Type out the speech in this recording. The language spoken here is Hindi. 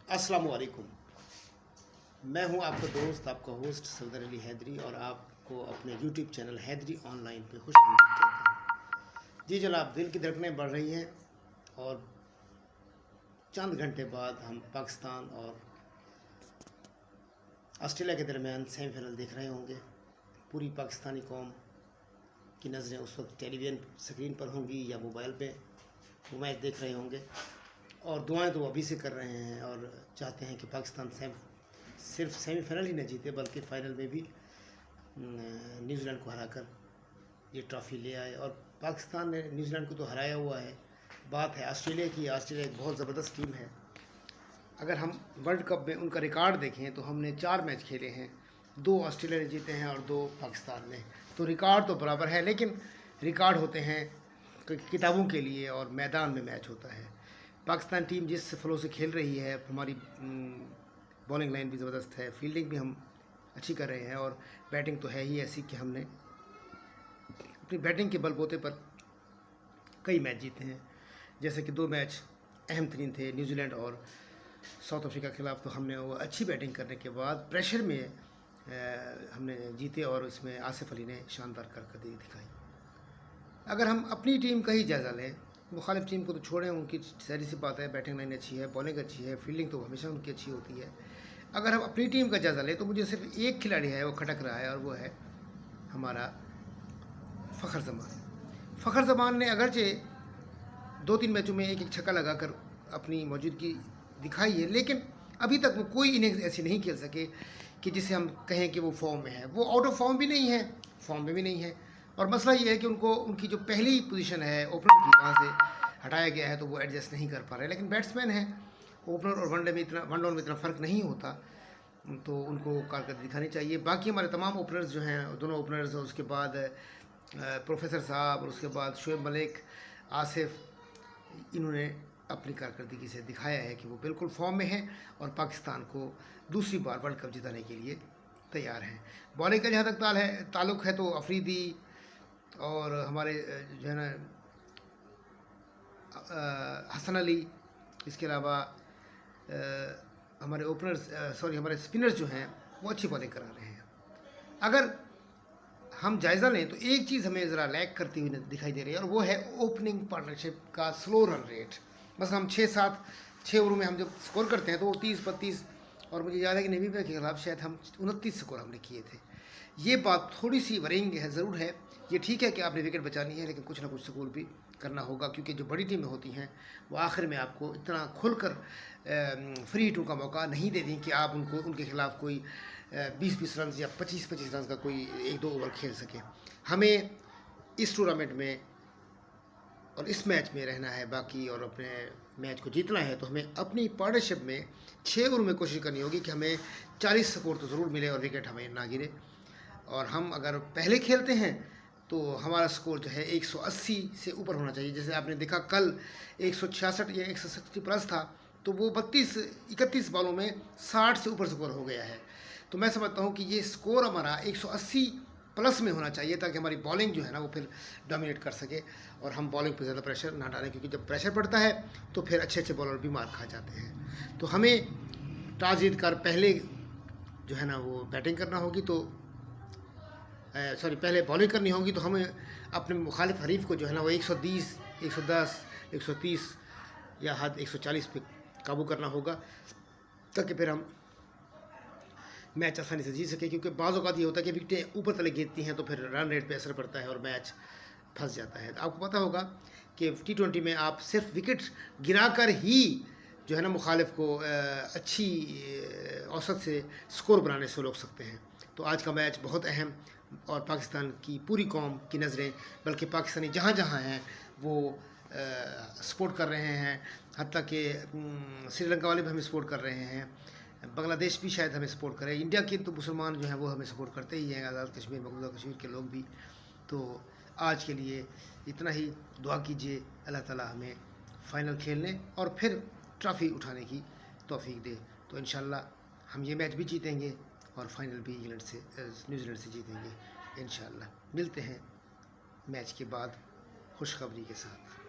अस्सलाम वालेकुम। मैं हूं आपका दोस्त, आपका होस्ट सफदर अली हैदरी, और आपको अपने यूट्यूब चैनल हैदरी ऑनलाइन पे खुशामदीद कहता हूं। जी जनाब, दिल की धड़कनें बढ़ रही हैं और चंद घंटे बाद हम पाकिस्तान और ऑस्ट्रेलिया के दरमियान सेमीफाइनल देख रहे होंगे। पूरी पाकिस्तानी कौम की नज़रें उस वक्त टेलीविज़न स्क्रीन पर होंगी या मोबाइल पे वो मैच देख रहे होंगे, और दुआएं तो अभी से कर रहे हैं और चाहते हैं कि पाकिस्तान सिर्फ सेमीफाइनल ही न जीते बल्कि फ़ाइनल में भी न्यूजीलैंड को हराकर ये ट्रॉफ़ी ले आए। और पाकिस्तान ने न्यूजीलैंड को तो हराया हुआ है। बात है ऑस्ट्रेलिया की। ऑस्ट्रेलिया एक बहुत ज़बरदस्त टीम है। अगर हम वर्ल्ड कप में उनका रिकॉर्ड देखें तो हमने 4 मैच खेले हैं, 2 ऑस्ट्रेलिया ने जीते हैं और 2 पाकिस्तान ने। तो रिकॉर्ड तो बराबर है, लेकिन रिकॉर्ड होते हैं किताबों के लिए और मैदान में मैच होता है। पाकिस्तान टीम जिस फ्लो से खेल रही है, हमारी बॉलिंग लाइन भी ज़बरदस्त है, फील्डिंग भी हम अच्छी कर रहे हैं, और बैटिंग तो है ही ऐसी कि हमने अपनी बैटिंग के बलबूते पर कई मैच जीते हैं। जैसे कि 2 मैच अहम तरीन थे, न्यूजीलैंड और साउथ अफ्रीका के खिलाफ। तो हमने वो अच्छी बैटिंग करने के बाद प्रेशर में हमने जीते, और इसमें आसिफ अली ने शानदार कारकर्दगी दिखाई। अगर हम अपनी टीम का ही जायज़ा लें, मुखालिफ टीम को तो छोड़ें, उनकी सारी सी बात है, बैटिंग लाइन अच्छी है, बॉलिंग अच्छी है, फील्डिंग तो हमेशा उनकी अच्छी होती है। अगर हम अपनी टीम का जायज़ा लें तो मुझे सिर्फ एक खिलाड़ी है वो खटक रहा है, और वो है हमारा फ़खर ज़मान। फ़खर ज़मान ने अगरचे 2-3 मैचों में एक छक्का लगाकर अपनी मौजूदगी दिखाई है, लेकिन अभी तक वो कोई इनिंग्स ऐसी नहीं खेल सके कि जिसे हम कहें कि वो फॉर्म में है। वो आउट ऑफ फॉर्म भी नहीं है, फॉर्म में भी नहीं है। और मसला ये है कि उनको उनकी जो पहली पोजीशन है ओपनर की, वहाँ से हटाया गया है, तो वो एडजस्ट नहीं कर पा रहे। लेकिन बैट्समैन है, ओपनर और वनडे में इतना फ़र्क नहीं होता, तो उनको कारकर्दगी दिखानी चाहिए। बाकी हमारे तमाम ओपनर्स जो हैं, दोनों ओपनर्स, उसके बाद प्रोफेसर साहब, और उसके बाद शोएब मलिक, आसिफ, इन्होंने अपनी कारकर्दगी से दिखाया है कि वो बिल्कुल फॉर्म में हैं और पाकिस्तान को दूसरी बार वर्ल्ड कप जिताने के लिए तैयार हैं। बॉलिंग का जहाँ तक ताल्लुक़ है तो अफरीदी और हमारे जो है ना हसन अली, इसके अलावा हमारे हमारे स्पिनर्स जो हैं वो अच्छी बॉलिंग करा रहे हैं। अगर हम जायज़ा लें तो एक चीज़ हमें ज़रा लैक करती हुई दिखाई दे रही है, और वो है ओपनिंग पार्टनरशिप का स्लो रन रेट। बस हम 6 ओवरों में हम जब स्कोर करते हैं तो वो 30-32, और मुझे याद है कि नामीबिया के खिलाफ शायद हम 29 स्कोर हमने किए थे। ये बात थोड़ी सी वरिंग है, ज़रूर है। ये ठीक है कि आपने विकेट बचानी है, लेकिन कुछ ना कुछ स्कोर भी करना होगा, क्योंकि जो बड़ी टीमें होती हैं वो आखिर में आपको इतना खुलकर फ्री हिटों का मौका नहीं देती कि आप उनके खिलाफ कोई 20-20 रन या 25-25 रन का कोई 1-2 ओवर खेल सके। हमें इस टूर्नामेंट में और इस मैच में रहना है बाकी, और अपने मैच को जीतना है, तो हमें अपनी पार्टनरशिप में 6 ओवर में कोशिश करनी होगी कि हमें 40 स्कोर तो ज़रूर मिले और विकेट हमें ना गिरे। और हम अगर पहले खेलते हैं तो हमारा स्कोर जो है 180 से ऊपर होना चाहिए। जैसे आपने देखा कल 166 या 160 प्लस था, तो वो 31 बॉलों में 60 से ऊपर स्कोर हो गया है। तो मैं समझता हूँ कि ये स्कोर हमारा 180 प्लस में होना चाहिए, ताकि हमारी बॉलिंग जो है ना वो फिर डोमिनेट कर सके और हम बॉलिंग पर ज़्यादा प्रेशर ना डालें, क्योंकि जब प्रेशर पड़ता है तो फिर अच्छे बॉलर भी मार खा जाते हैं। तो हमें टॉस जीत कर पहले जो है ना वो बैटिंग करना होगी, तो पहले बॉलिंग करनी होगी। तो हमें अपने मुखालिफ हरीफ को जो है ना वो 120, 110, 130 या हद 140 पे काबू करना होगा, ताकि फिर हम मैच आसानी से जीत सके। क्योंकि बाज़ औक़ात ये होता है कि विकेटें ऊपर तले गिरती हैं तो फिर रन रेट पे असर पड़ता है और मैच फंस जाता है। आपको पता होगा कि T20 में आप सिर्फ विकेट गिराकर ही जो है ना मुखालिफ को अच्छी औसत से स्कोर बनाने से रोक सकते हैं। तो आज का मैच बहुत अहम, और पाकिस्तान की पूरी कौम की नज़रें, बल्कि पाकिस्तानी जहाँ जहाँ हैं वो सपोर्ट कर रहे हैं। हत्ता कि श्रीलंका वाले भी हमें सपोर्ट कर रहे हैं, बांग्लादेश भी शायद हमें सपोर्ट करे, इंडिया के तो मुसलमान जो हैं वो हमें सपोर्ट करते ही हैं, आज़ाद कश्मीर, मकबूजा कश्मीर के लोग भी। तो आज के लिए इतना ही। दुआ कीजिए अल्लाह ताला हमें फ़ाइनल खेलने और फिर ट्रॉफ़ी उठाने की तौफीक दे। तो इंशाअल्लाह हम ये मैच भी जीतेंगे और फाइनल भी न्यूजीलैंड से जीतेंगे इंशाअल्लाह। मिलते हैं मैच के बाद खुशखबरी के साथ।